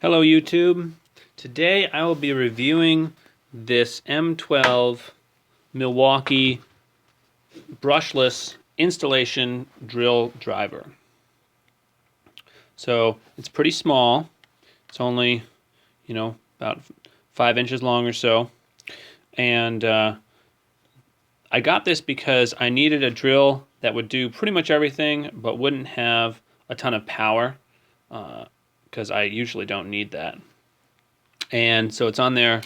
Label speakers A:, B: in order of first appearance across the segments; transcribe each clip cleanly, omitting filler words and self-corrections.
A: Hello YouTube. Today I will be reviewing this M12 Milwaukee brushless installation drill driver. So it's pretty small. It's only, about 5 inches long or so. And I got this because I needed a drill that would do pretty much everything but wouldn't have a ton of power, because I usually don't need that. And so it's on their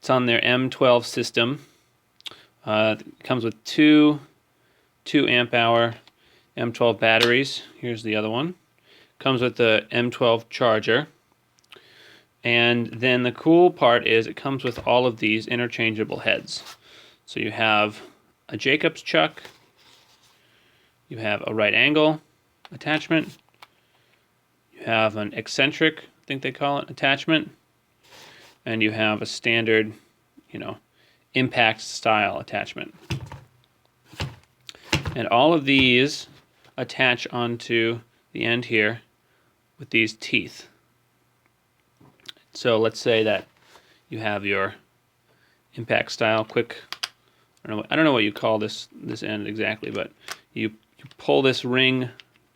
A: M12 system. It comes with two 2 amp hour M12 batteries. Here's the other one. Comes with the M12 charger. And then the cool part is it comes with all of these interchangeable heads. So you have a Jacobs chuck, you have a right angle attachment, you have an eccentric, I think they call it, attachment, and you have a standard, impact style attachment. And all of these attach onto the end here with these teeth. So let's say that you have your impact style quick, I don't know what you call this end exactly, but you pull this ring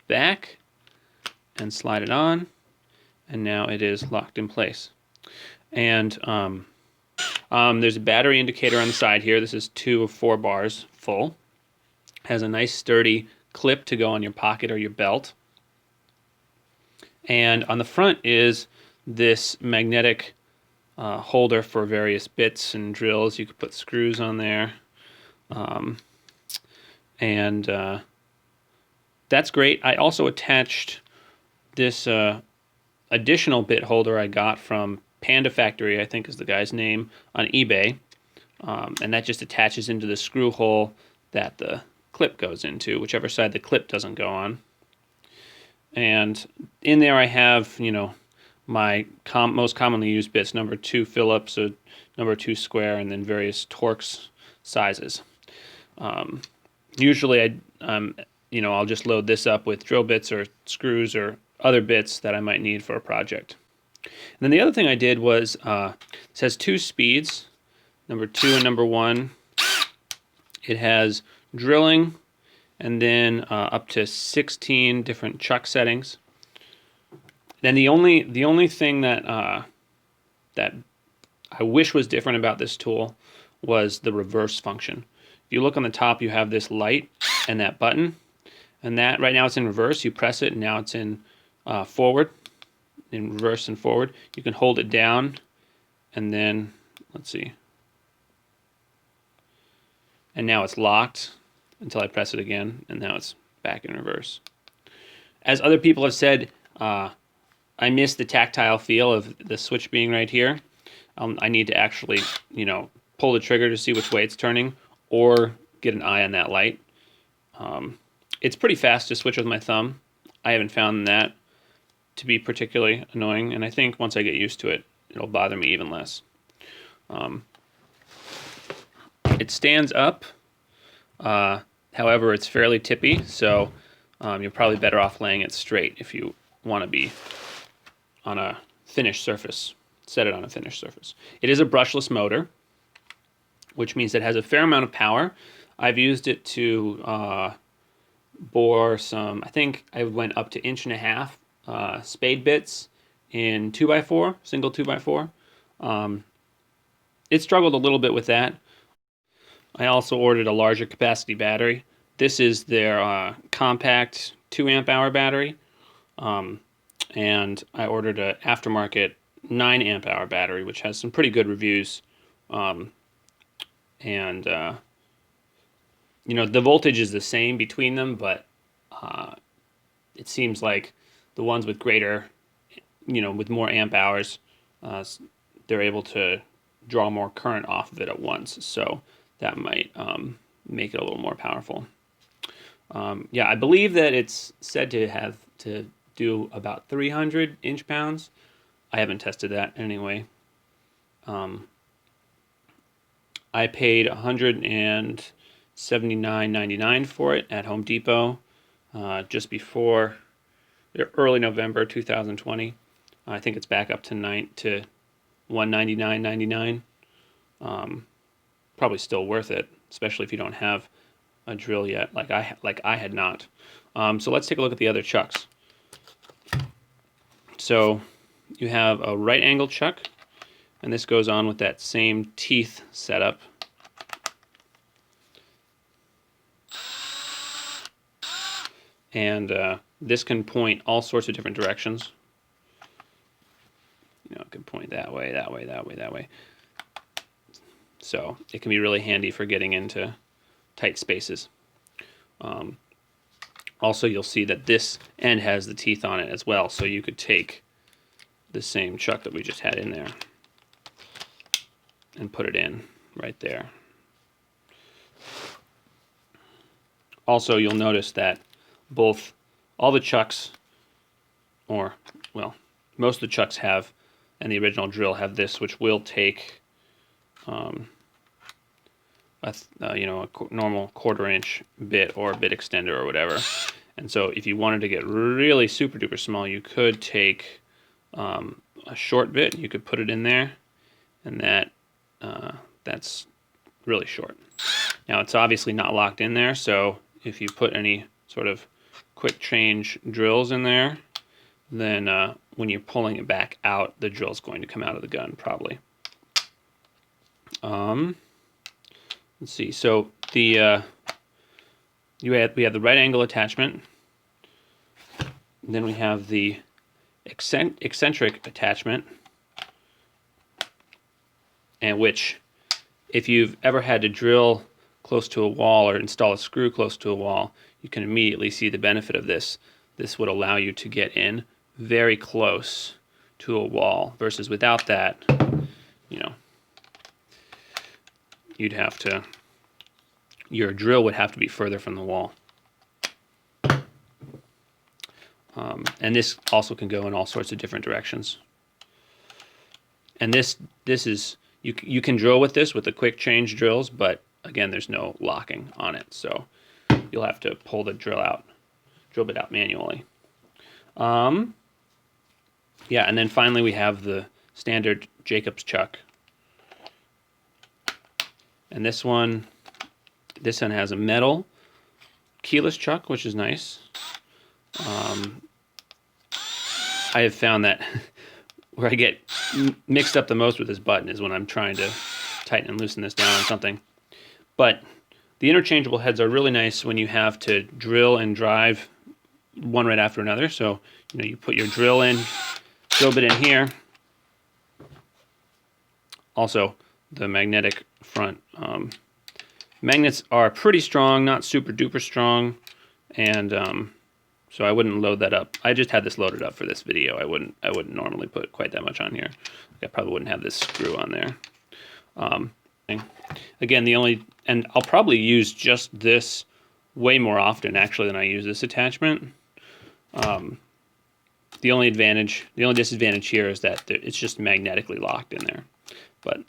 A: back and slide it on, and now it is locked in place. And there's a battery indicator on the side here. This is 2 of 4 bars full. Has a nice sturdy clip to go on your pocket or your belt. And on the front is this magnetic holder for various bits and drills. You could put screws on there. That's great. I also attached this additional bit holder I got from Panda Factory, I think is the guy's name, on eBay. And that just attaches into the screw hole that the clip goes into, whichever side the clip doesn't go on. And in there I have, my most commonly used bits, number 2 Phillips, or number 2 square, and then various Torx sizes. Usually I'll just load this up with drill bits or screws or other bits that I might need for a project. And then the other thing I did was, this has 2 speeds, number 2 and number 1. It has drilling, and then up to 16 different chuck settings. Then the only thing that that I wish was different about this tool was the reverse function. If you look on the top, you have this light and that button, and that right now it's in reverse. You press it, and now it's in forward, in reverse and forward. You can hold it down, and then let's see. And now it's locked until I press it again, and now it's back in reverse. As other people have said, I miss the tactile feel of the switch being right here. I need to actually, pull the trigger to see which way it's turning, or get an eye on that light. It's pretty fast to switch with my thumb. I haven't found that to be particularly annoying, and I think once I get used to it, it'll bother me even less. It stands up. However, it's fairly tippy, so you're probably better off laying it straight if you want to be on a finished surface. Set it on a finished surface. It is a brushless motor, which means it has a fair amount of power. I've used it to bore some, I think I went up to 1.5 inch spade bits in 2x4, single 2x4. It struggled a little bit with that. I also ordered a larger capacity battery. This is their compact 2 amp hour battery. And I ordered an aftermarket 9 amp hour battery, which has some pretty good reviews. The voltage is the same between them, but it seems like the ones with greater, with more amp hours, they're able to draw more current off of it at once. So that might make it a little more powerful. Yeah, I believe that it's said to have to do about 300 inch-pounds. I haven't tested that anyway. I paid $179.99 for it at Home Depot just before early November 2020. I think it's back up to $199.99. Probably still worth it, especially if you don't have a drill yet, like I had not. So let's take a look at the other chucks. So you have a right angle chuck, and this goes on with that same teeth setup. And this can point all sorts of different directions. You know, it can point that way, that way, that way, that way. So it can be really handy for getting into tight spaces. Also, you'll see that this end has the teeth on it as well, so you could take the same chuck that we just had in there and put it in right there. Also, you'll notice that all the chucks, or well, most of the chucks have, and the original drill have this, which will take a normal 1/4 inch bit or a bit extender or whatever. And so if you wanted to get really super duper small, you could take a short bit, you could put it in there, and that's really short. Now it's obviously not locked in there, so if you put any sort of quick change drills in there, then when you're pulling it back out, the drill's going to come out of the gun probably. Let's see. So we have the right angle attachment. Then we have the eccentric attachment, and which, if you've ever had to drill close to a wall or install a screw close to a wall, you can immediately see the benefit of this. This would allow you to get in very close to a wall, versus without that, your drill would have to be further from the wall. And this also can go in all sorts of different directions. And this is, you can drill with this with the quick change drills, but again, there's no locking on it, so you'll have to pull the drill bit out manually. Yeah, and then finally we have the standard Jacobs chuck. And this one has a metal keyless chuck, which is nice. I have found that where I get mixed up the most with this button is when I'm trying to tighten and loosen this down on something. But the interchangeable heads are really nice when you have to drill and drive one right after another. So you put your drill bit in here. Also, the magnetic front magnets are pretty strong, not super duper strong, and so I wouldn't load that up. I just had this loaded up for this video. I wouldn't normally put quite that much on here. I probably wouldn't have this screw on there. Again, and I'll probably use just this way more often actually than I use this attachment. The only disadvantage here is that it's just magnetically locked in there, but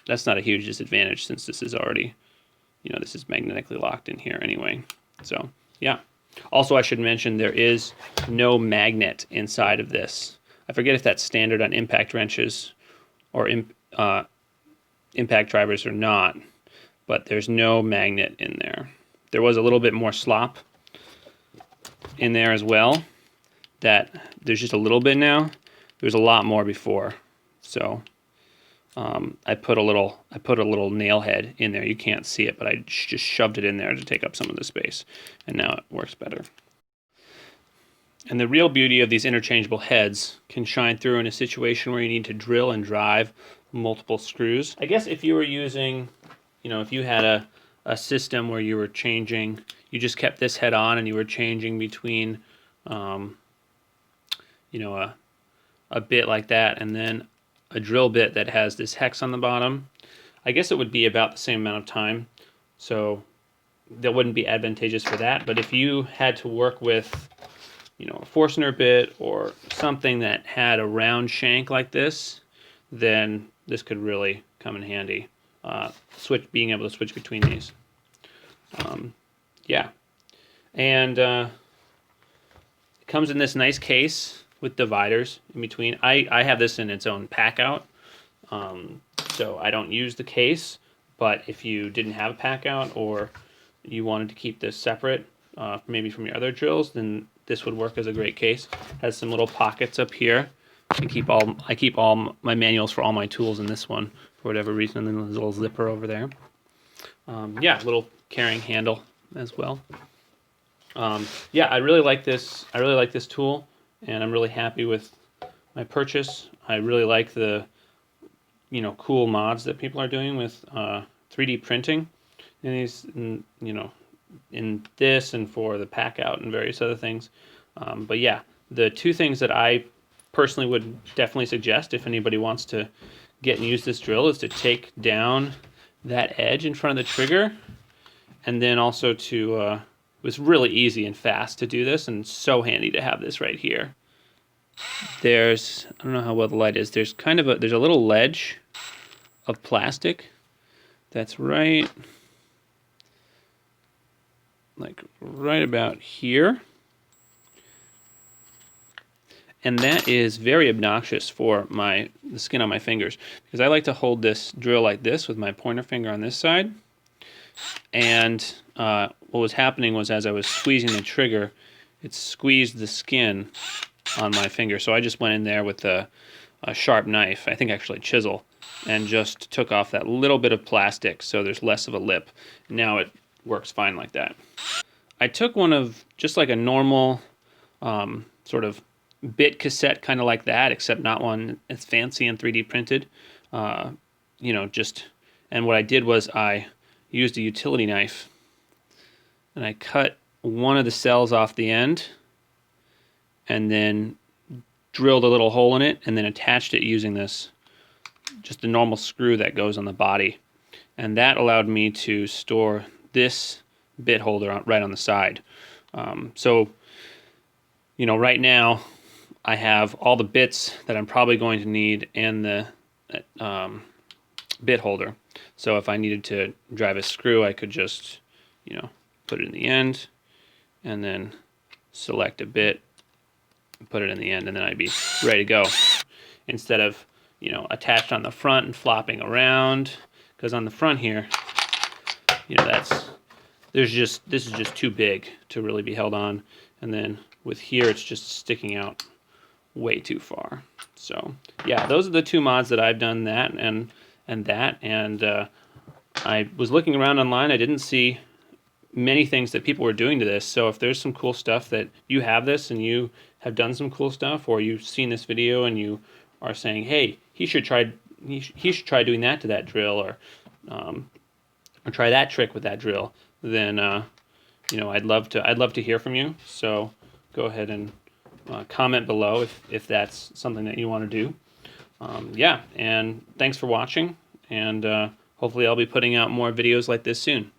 A: that's not a huge disadvantage since this is already, this is magnetically locked in here anyway. So yeah. Also, I should mention there is no magnet inside of this. I forget if that's standard on impact wrenches or impact drivers or not, but there's no magnet in there. There was a little bit more slop in there as well. That there's just a little bit now. There was a lot more before. So I put a little nail head in there. You can't see it, but I just shoved it in there to take up some of the space, and now it works better. And the real beauty of these interchangeable heads can shine through in a situation where you need to drill and drive multiple screws. I guess if you were using, if you had a system where you were changing, you just kept this head on and you were changing between, a bit like that and then a drill bit that has this hex on the bottom, I guess it would be about the same amount of time, so that wouldn't be advantageous for that. But if you had to work with, a Forstner bit or something that had a round shank like this, then this could really come in handy. Being able to switch between these. Yeah, and it comes in this nice case with dividers in between. I have this in its own pack out, so I don't use the case, but if you didn't have a pack out or you wanted to keep this separate, maybe from your other drills, then this would work as a great case. Has some little pockets up here. I keep all my manuals for all my tools in this one for whatever reason, and then there's a little zipper over there. Yeah, little carrying handle as well. Yeah, I really like this. I really like this tool, and I'm really happy with my purchase. I really like the, cool mods that people are doing with 3D printing in these, in this and for the pack out and various other things. But yeah, the two things that I personally would definitely suggest if anybody wants to get and use this drill is to take down that edge in front of the trigger, and then also to it was really easy and fast to do this, and so handy to have this right here. There's, I don't know how well the light is, there's there's a little ledge of plastic that's right about here. And that is very obnoxious for the skin on my fingers, because I like to hold this drill like this with my pointer finger on this side. And what was happening was, as I was squeezing the trigger, it squeezed the skin on my finger. So I just went in there with a sharp knife, I think actually a chisel, and just took off that little bit of plastic so there's less of a lip. Now it works fine like that. I took one of just like a normal sort of bit cassette, kind of like that, except not one as fancy and 3D printed. And what I did was I used a utility knife and I cut one of the cells off the end and then drilled a little hole in it and then attached it using this, just a normal screw that goes on the body. And that allowed me to store this bit holder right on the side. Right now I have all the bits that I'm probably going to need and the bit holder. So if I needed to drive a screw, I could just, put it in the end and then select a bit, put it in the end, and then I'd be ready to go. Instead of, attached on the front and flopping around, because on the front here, this is just too big to really be held on, and then with here it's just sticking out way too far. So yeah, those are the two mods that I've done, that and I was looking around online. I didn't see many things that people were doing to this. So if there's some cool stuff that you have this and you have done some cool stuff, or you've seen this video and you are saying, hey, he should try doing that to that drill, or try that trick with that drill, then I'd love to hear from you. So go ahead and comment below if that's something that you want to do. Yeah, and thanks for watching, and hopefully I'll be putting out more videos like this soon.